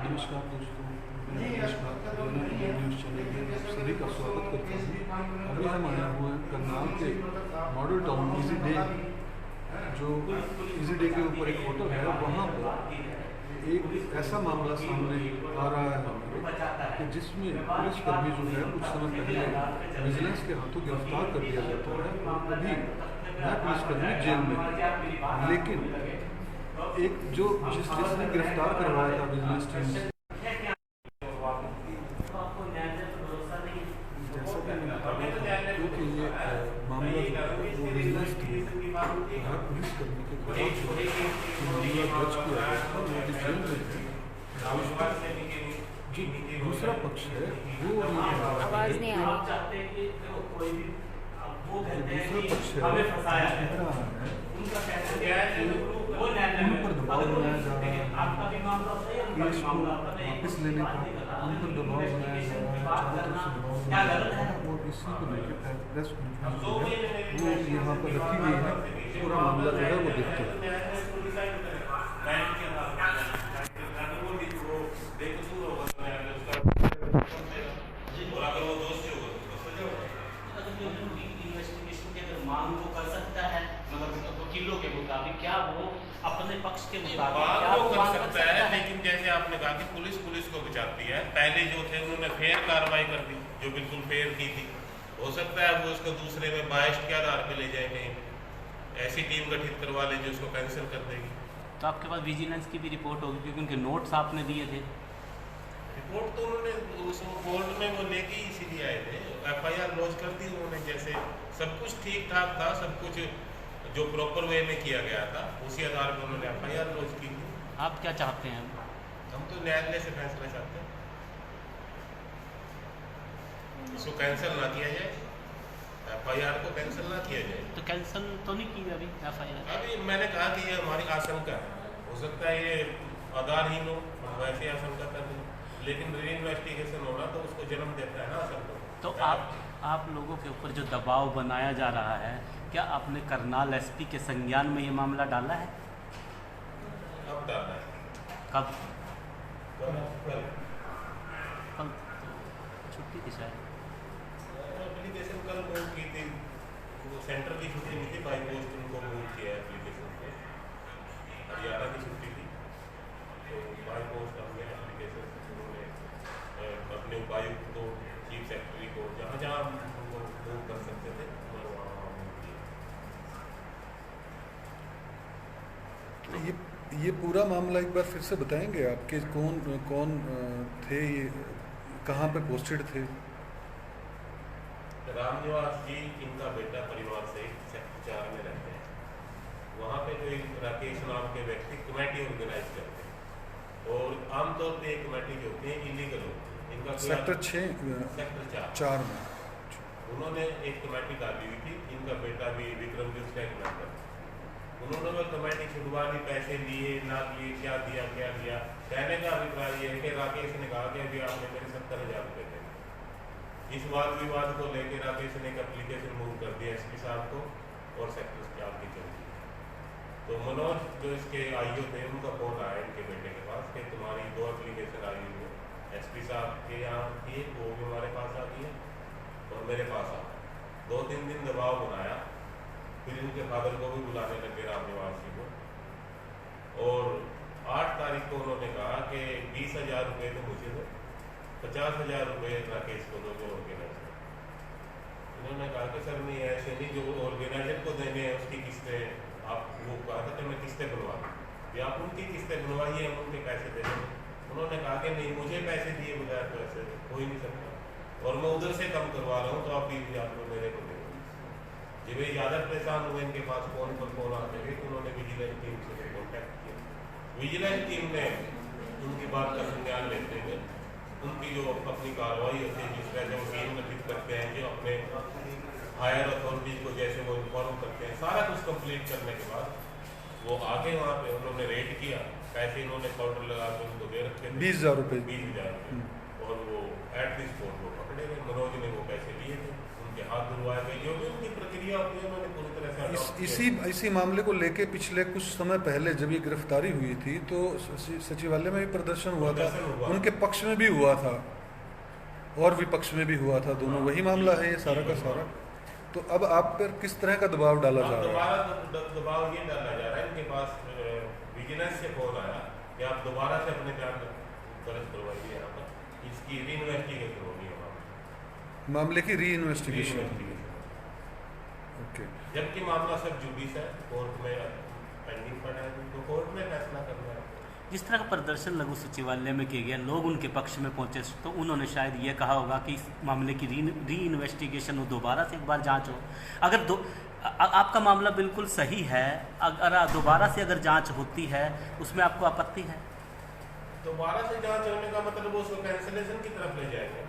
नमस्कार दोस्तों, मैं Ramesh Haryana Indian news channel में आप सभी का स्वागत करता हूँ। अभी हम आए हुए हैं करनाल के मॉडल टाउन इजी डे, जो इजी डे के ऊपर एक होटल है। वहाँ पर एक ऐसा मामला सामने आ रहा है हमारे कि जिसमें पुलिसकर्मी जो है कुछ समय पहले विजिलेंस के हाथों गिरफ्तार कर दिया जाता है और अभी वह पुलिसकर्मी जेल में है। लेकिन जिसने गिरफ्तार करवाया था विजिलेंस टीम ने, जैसा कि मैं बताया था, क्योंकि ये मामला जो है वो विजिलेंस टीम ने वह पुलिसकर्मी के खिलाफ जो है ये मामला दर्ज किया गया था, वो अभी जेल में है। जो दूसरा पक्ष है वो ये कह रहा है आवाज नहीं आ कि रही। जो दूसरा पक्ष है वो कह रहा है कि उन पर दबाव बनाया जा रहा है, केस को वापस लेने का उन पर दबाव बनाया जा रहा है, चारों तरफ से दबाव बनाया जा रहा है। और इसी को लेकर प्रेस कॉन्फ्रेंस जो है वो यहाँ पर रखी गई है। पूरा मामला जो है वो देखते हैं। इन्वेस्टिगेशन की अगर मांग वो कर सकता है, मतलब वकीलों के मुताबिक, क्या वो अपने पक्ष के मुताबिक क्या वो वो कर मांग सकता है, लेकिन जैसे आपने कहा कि पुलिस को बचाती है। पहले जो थे उन्होंने फेयर कार्रवाई कर दी, जो बिल्कुल फेयर की थी। हो सकता है वो इसको दूसरे में बाइस्ट के आधार पे ले जाए, कहीं ऐसी टीम गठित करवा ले जो उसको कैंसिल कर देगी। तो आपके पास विजिलेंस की भी रिपोर्ट होगी, क्योंकि उनके नोट्स आपने दिए थे। रिपोर्ट तो उन्होंने उसको कोर्ट में वो लेके इसीलिए आए थे, FIR लॉन्च कर दी उन्होंने। जैसे सब कुछ ठीक ठाक था, सब कुछ जो प्रॉपर वे में किया गया था, उसी आधार पर उन्होंने FIR लॉन्च की थी। आप क्या चाहते हैं? हम तो न्यायालय से फैसला चाहते हैं, इसको कैंसिल ना किया जाए, FIR को कैंसिल ना किया जाए। तो कैंसिल तो नहीं की अभी FIR? अभी मैंने कहा कि ये हमारी आशंका है, हो सकता है ये आधारहीन हो, हम वैसे आशंका कर दें, लेकिन री इन्वेस्टिगेशन होना तो उसको जन्म देता है ना आशंका। तो आप लोगों के ऊपर जो दबाव बनाया जा रहा है, क्या आपने करनाल SP के संज्ञान में ये मामला डाला है? अब डालना है कब? कल कल छुट्टी थी शायद। एप्लीकेशन कल मूव की थी, वो सेंटर की छुट्टी नहीं थी, बाई पोस्ट उनको मूव किया एप्लीकेशन पे। हरियाणा की छुट्टी थी तो बाई पोस्ट हमने एप्लीकेशन उन्होंने अपने उपायुक्त को, चीफ सेक्रेटरी को, जहाँ जहाँ वो मूव कर सकते थे वहाँ मूव किया। ये पूरा मामला एक बार फिर से बताएंगे आपके कौन कौन थे, ये कहाँ पे पोस्टेड थे? रामनिवास जी, इनका बेटा परिवार से सेक्टर 4 में रहते हैं। वहाँ पे कोई राकेश नाम के व्यक्ति कमेटी ऑर्गेनाइज करते हैं, और आमतौर पे कमेटी जो होती है इलीगल होती है। इनका सेक्टर 6 सेक्टर 4 में उन्होंने एक कमेटी डाली हुई थी। इनका बेटा भी विक्रम जी उसका एक मेंबर। उन्होंने वो कमेटी छुड़वा ली, पैसे लिए ना लिए, क्या दिया क्या दिया। कहने का अभिप्राय ये है कि राकेश ने कहा कि अभी आपने मेरे 70,000 रुपये थे। इस वाद विवाद को लेकर राकेश ने एक एप्लीकेशन मूव कर दिया SP साहब को, और सेक्टर 4 की चल दी। तो मनोज जो इसके IO थे, उनका फोन आया इनके बेटे के पास कि तुम्हारी 2 एप्लीकेशन आई हुई है SP साहब के यहाँ की, वो भी हमारे पास आ गई है और मेरे पास आ। 2-3 दिन दबाव बनाया, फिर इनके फादर को भी बुलाने लगे, रामनिवास जी को, और 8 तारीख को उन्होंने कहा कि 20,000 रुपये तो मुझे दो, 50,000 रुपये राकेश को दो, जो ऑर्गेनाइजर। उन्होंने कहा कि सर नहीं, ऐसे नहीं, जो ऑर्गेनाइजर को देने हैं उसकी किस्तें, आप वो कहा था कि मैं किस्तें बनवा दूँ, या आप उनकी किस्तें बनवाइए, हम उनके पैसे दे देंगे। उन्होंने कहा कि नहीं, मुझे पैसे दिए बगैर तो ऐसे हो ही नहीं सकता, और मैं उधर से कम करवा रहा हूँ, तो आप मेरे को दे। जब ये ज़्यादा परेशान हुए, इनके पास फोन पर फोन आते गए, तो उन्होंने विजिलेंस टीम से कॉन्टैक्ट किया। विजिलेंस टीम ने उनकी बात का संज्ञान लेते हुए उनकी जो अपनी कार्रवाई होती है, जिस तरह से वो टीम गठित करते हैं, जो अपने हायर अथॉरिटीज को जैसे वो इन्फॉर्म करते हैं, सारा कुछ कंप्लीट करने के बाद वो आगे वहाँ पे उन्होंने रेड किया। पैसे इन्होंने पाउडर लगा के उनको दे रखे थे, 20,000 रुपये। 20,000 रुपये, और वो एट द स्पॉट वो पकड़े गए। मनोज ने वो पैसे लिए थे, उन उनके हाथ धुलवाए गए, जो भी उनकी प्रक्रिया होती है उन्होंने पूरी तरह से adopt किया। इसी मामले को लेके पिछले कुछ समय पहले जब ये गिरफ्तारी हुई थी तो सचिवालय में भी प्रदर्शन हुआ था, उनके पक्ष में भी हुआ था और विपक्ष में भी हुआ था, दोनों वही मामला है ये सारा का सारा। तो अब आप पर किस तरह का दबाव डाला जा रहा है? दोबारा दबाव ये डाला जा रहा है, इनके पास विजिलेंस से फोन आया कि आप दोबारा से अपने जान दर्ज करवाइए, यहाँ पर इसकी री इन्वेस्टिगेशन होगी मामले की री इन्वेस्टिगेशन। ओके, जबकि मामला सब जुडिस है, कोर्ट में पेंडिंग पड़ा है, तो कोर्ट में फैसला करना है। जिस तरह का प्रदर्शन लघु सचिवालय में किया गया, लोग उनके पक्ष में पहुंचे, तो उन्होंने शायद ये कहा होगा कि इस मामले की री इन्वेस्टिगेशन हो, दोबारा से एक बार जांच हो। अगर आपका मामला बिल्कुल सही है, अगर दोबारा से अगर जांच होती है उसमें आपको आपत्ति है? दोबारा से जांच होने का मतलब उसको कैंसिलेशन की तरफ ले जाएंगे।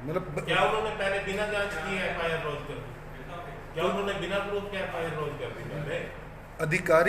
मतलब क्या उन्होंने पहले बिना जांच किए एफआईआर लॉन्च कर दी? क्या उन्होंने बिना प्रूफ के एफआईआर लॉन्च कर दी? पहले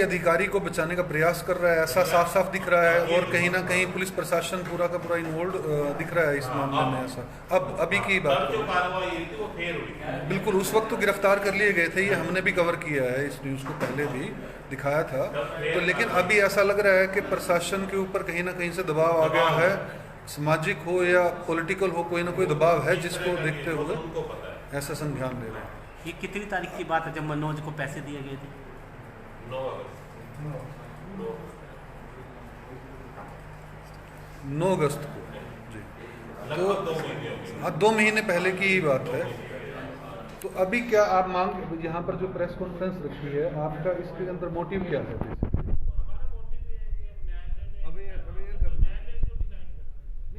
अधिकारी को बचाने का प्रयास कर रहा है, ऐसा साफ साफ दिख रहा है, और कहीं ना कहीं पुलिस प्रशासन पूरा का पूरा इन्वॉल्व दिख रहा है इस मामले में। ऐसा अभी की बात जो कार्रवाई हुई थी वो फेल हुई। बिल्कुल, उस वक्त तो गिरफ्तार कर लिए गए थे, ये हमने भी कवर किया है, इस न्यूज़ को पहले भी दिखाया था। तो लेकिन अभी ऐसा लग रहा है कि प्रशासन के ऊपर कहीं ना कहीं से दबाव आ गया है, सामाजिक हो या पॉलिटिकल हो, कोई ना कोई दबाव है जिसको देखते हुए ऐसा संज्ञान ले रहे हैं। ये कितनी तारीख की बात है जब मनोज को पैसे दिए गए थे? 9 अगस्त को जी। तो हाँ, 2 महीने पहले की ही बात है। तो अभी क्या आप मांग, यहाँ पर जो प्रेस कॉन्फ्रेंस रखी है, आपका इसके अंदर मोटिव क्या है?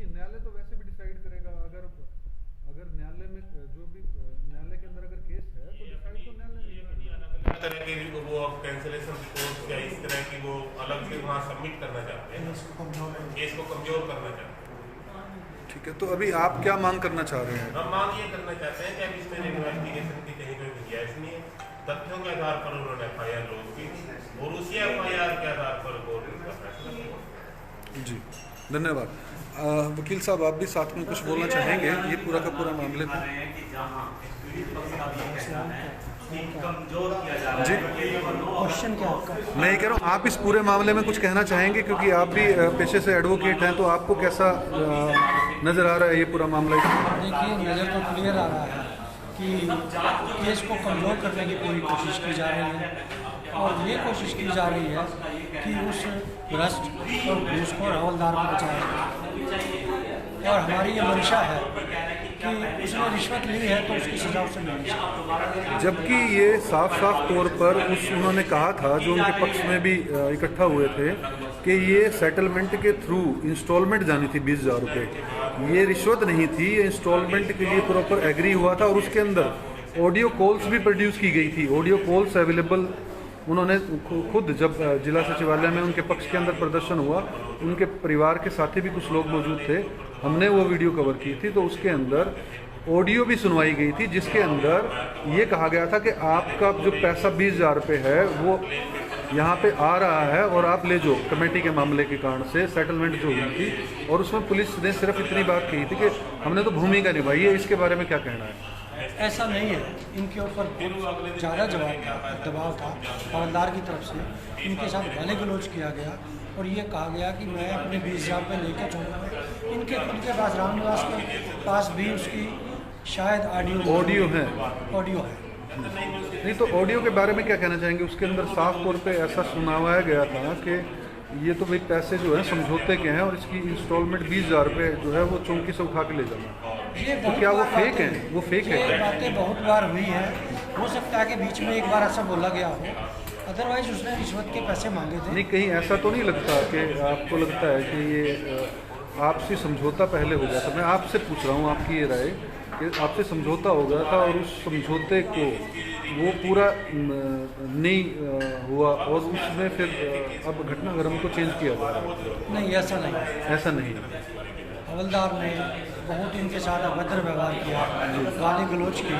न्यायालय तो वैसे भी डिसाइड करेगा, अगर न्यायालय में जो भी न्यायालय के अंदर अगर केस है तो डिसाइड तो न्यायालय में तरह की वो कैंसिलेशन रिपोर्ट या इस तरह की वो अलग से वहाँ सबमिट करना चाहते हैं, केस को कमजोर करना चाहते हैं। ठीक है, तो अभी आप क्या मांग करना चाह रहे हैं? हम मांग ये करना चाहते हैं कि अब इसमें इन्वेस्टिगेशन की कहीं कोई गुंजाइश नहीं है। तथ्यों के आधार पर उन्होंने एफआईआर लॉन्च की और उसी एफआईआर के आधार पर कोर्ट इसका फैसला किया। जी, धन्यवाद। वकील साहब, आप भी साथ में कुछ बोलना चाहेंगे ये पूरा का पूरा मामले में? जी, क्वेश्चन क्या आपका? मैं ये कह रहा हूँ, आप इस पूरे मामले में कुछ कहना चाहेंगे, क्योंकि आप भी पेशे से एडवोकेट हैं, तो आपको कैसा नज़र आ रहा है ये पूरा मामला? देखिए, नज़र तो क्लियर आ रहा है कि केस को कमज़ोर करने की पूरी कोशिश की जा रही है, और ये कोशिश की जा रही है कि उस भ्रष्ट और घूसखोर हवलदार को बचाया जाए, और हमारी ये मंशा है कि उसने रिश्वत ली है तो उसकी सजा उसे मिलनी चाहिए। जबकि ये साफ तौर पर उन्होंने कहा था, जो उनके पक्ष में भी इकट्ठा हुए थे, कि ये सेटलमेंट के थ्रू इंस्टॉलमेंट जानी थी 20,000 रुपये, ये रिश्वत नहीं थी, ये इंस्टॉलमेंट के लिए प्रॉपर एग्री हुआ था। और उसके अंदर ऑडियो कॉल्स भी प्रोड्यूस की गई थी, ऑडियो कॉल्स अवेलेबल। उन्होंने खुद जब जिला सचिवालय में उनके पक्ष के अंदर प्रदर्शन हुआ, उनके परिवार के साथी भी कुछ लोग मौजूद थे, हमने वो वीडियो कवर की थी, तो उसके अंदर ऑडियो भी सुनवाई गई थी, जिसके अंदर ये कहा गया था कि आपका जो पैसा 20,000 रुपये है वो यहाँ पे आ रहा है और आप ले जाओ, कमेटी के मामले के कारण से सेटलमेंट जो हुई थी। और उसमें पुलिस ने सिर्फ इतनी बात कही थी कि हमने तो भूमिका निभाई है। इसके बारे में क्या कहना है? ऐसा नहीं है, इनके ऊपर ज़्यादा दबाव था हवलदार की तरफ से, इनके साथ गाली गलौज किया गया और ये कहा गया कि मैं अपने 20,000 रुपये लेकर छोड़ूंगा। इनके पास रामनिवास के पास भी उसकी शायद ऑडियो है। नहीं, तो ऑडियो के बारे में क्या कहना चाहेंगे? उसके अंदर साफ तौर पे ऐसा सुनावाया गया था कि ये तो भाई पैसे जो है समझौते के हैं और इसकी इंस्टॉलमेंट 20,000 रुपये जो है वो चौंकी से उठा के ले जाना। तो क्या वो फेक है? वो फेक है? ये बातें बहुत बार हुई हैं, हो सकता है कि बीच में एक बार ऐसा बोला गया हो, अदरवाइज उसने रिश्वत के पैसे मांगे थे। नहीं, कहीं ऐसा तो नहीं लगता कि आपको लगता है कि ये आपसी समझौता पहले हो गया था? मैं आपसे पूछ रहा हूँ आपकी ये राय कि आपसे समझौता हो गया था और उस समझौते को वो पूरा नहीं हुआ और उसमें फिर अब घटनाक्रम को चेंज किया जा रहा है? नहीं, ऐसा नहीं, ऐसा नहीं। हवलदार ने बहुत इनके साथ अभद्र व्यवहार किया, गाली गलौज की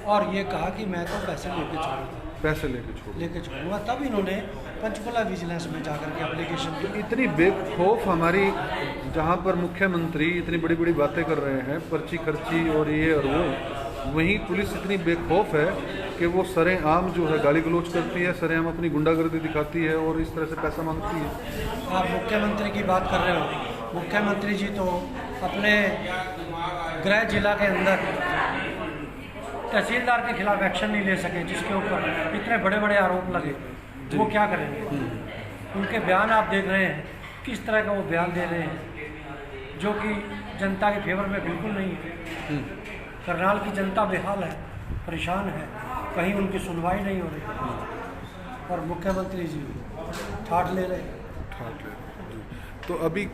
और ये कहा कि मैं तो पैसे लेके छोड़ूंगा। तब इन्होंने पंचकुला विजिलेंस में जाकर के एप्लीकेशन की। इतनी बेखौफ हमारी, जहाँ पर मुख्यमंत्री इतनी बड़ी बड़ी बातें कर रहे हैं, पर्ची खर्ची और ये और वो, वहीं पुलिस इतनी बेखौफ है कि वो सरेआम जो है गाली गलौज करती है, सरेआम अपनी गुंडागर्दी दिखाती है और इस तरह से पैसा मांगती है। आप मुख्यमंत्री की बात कर रहे हो, मुख्यमंत्री जी तो अपने गृह जिला के अंदर तहसीलदार के खिलाफ एक्शन नहीं ले सके, जिसके ऊपर इतने बड़े बड़े आरोप लगे। वो क्या करेंगे? उनके बयान आप देख रहे हैं, किस तरह का वो बयान दे रहे हैं, जो कि जनता के फेवर में बिल्कुल नहीं है। करनाल की जनता बेहाल है, परेशान है, कहीं उनकी सुनवाई नहीं हो रही और मुख्यमंत्री जी ठाट ले रहे हैं। तो अभी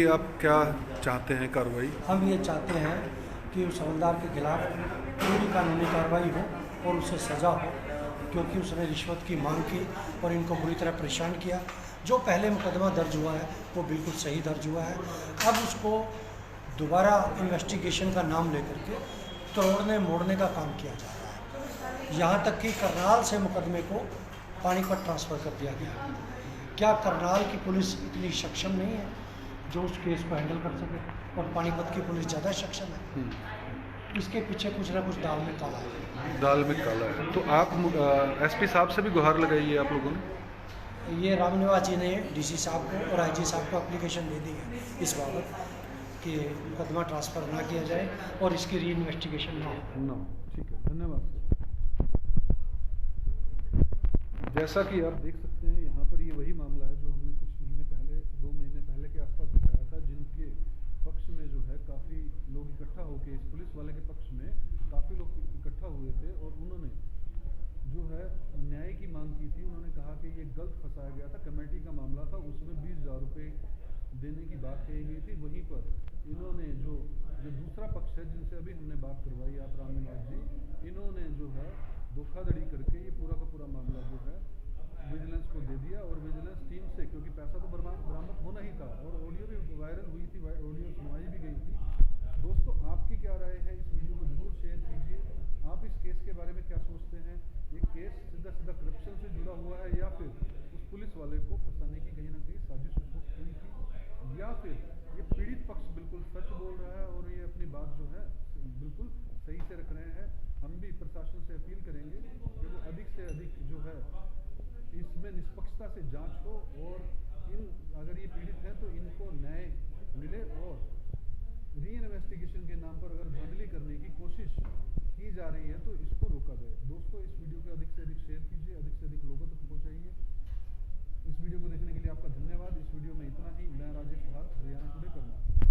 आप क्या चाहते हैं कार्रवाई? हम ये चाहते हैं कि उस हवलदार के खिलाफ पूरी कानूनी कार्रवाई हो और उसे सज़ा हो, क्योंकि उसने रिश्वत की मांग की और इनको बुरी तरह परेशान किया। जो पहले मुकदमा दर्ज हुआ है वो बिल्कुल सही दर्ज हुआ है। अब उसको दोबारा इन्वेस्टिगेशन का नाम लेकर के तोड़ने मोड़ने का काम किया जा रहा है। यहाँ तक कि करनाल से मुकदमे को पानीपत ट्रांसफ़र कर दिया गया। क्या करनाल की पुलिस इतनी सक्षम नहीं है जो उस केस को हैंडल कर सके, और पानीपत की पुलिस ज़्यादा सक्षम है? इसके पीछे कुछ ना कुछ दाल में काला है। दाल में काला है। तो आप एसपी साहब से भी गुहार लगाई है आप लोगों ने? ये रामनिवास जी ने डीसी साहब को और आईजी साहब को एप्लीकेशन दे दी है इस बाबत कि मुकदमा ट्रांसफ़र ना किया जाए और इसकी री इन्वेस्टिगेशन ना हो। ठीक है, धन्यवाद। जैसा कि आप देख सकते हैं यहाँ पर ये वही मामला है जो हमने कुछ महीने पहले, 2 महीने पहले के आसपास दिखाया था, जिनके पक्ष में जो है काफ़ी लोग इकट्ठा होकर, इस पुलिस वाले के पक्ष में काफ़ी लोग इकट्ठा हुए थे और उन्होंने जो है न्याय की मांग की थी। उन्होंने कहा कि ये गलत फंसाया गया था, कमेटी का मामला था, उसमें 20,000 रुपये देने की बात कही गई थी। वहीं पर इन्होंने जो दूसरा पक्ष है जिनसे अभी हमने बात करवाई, आप रामनिवास जी, इन्होंने जो है धोखाधड़ी करके ये पूरा का पूरा मामला जो है विजिलेंस को दे दिया और विजिलेंस टीम से, क्योंकि पैसा तो बरामद होना ही था और ऑडियो भी वायरल हुई थी, ऑडियो सुनाई भी गई थी। दोस्तों, आपकी क्या राय है? इस वीडियो को जरूर शेयर कीजिए। आप इस केस के बारे में क्या सोचते हैं? ये केस सीधा करप्शन से जुड़ा हुआ है या फिर उस पुलिस वाले को फंसाने की कहीं ना कहीं साजिश उसको हुई थी, या फिर ये पीड़ित पक्ष बिल्कुल सच बोल रहा है और ये अपनी बात जो है बिल्कुल सही से रख रहे हैं? हम भी प्रशासन से अपील करेंगे कि वो अधिक से अधिक जो है इसमें निष्पक्षता से जांच हो और अगर ये पीड़ित है तो इनको न्याय मिले और री इन्वेस्टिगेशन के नाम पर अगर धांधली करने की कोशिश की जा रही है तो इसको रोका जाए। दोस्तों, इस वीडियो को अधिक से अधिक शेयर कीजिए, अधिक से अधिक लोगों तक पहुंचाइए। इस वीडियो को देखने के लिए आपका धन्यवाद। इस वीडियो में इतना ही। मैं राजेश भाट, हरियाणा टुडे करनाल।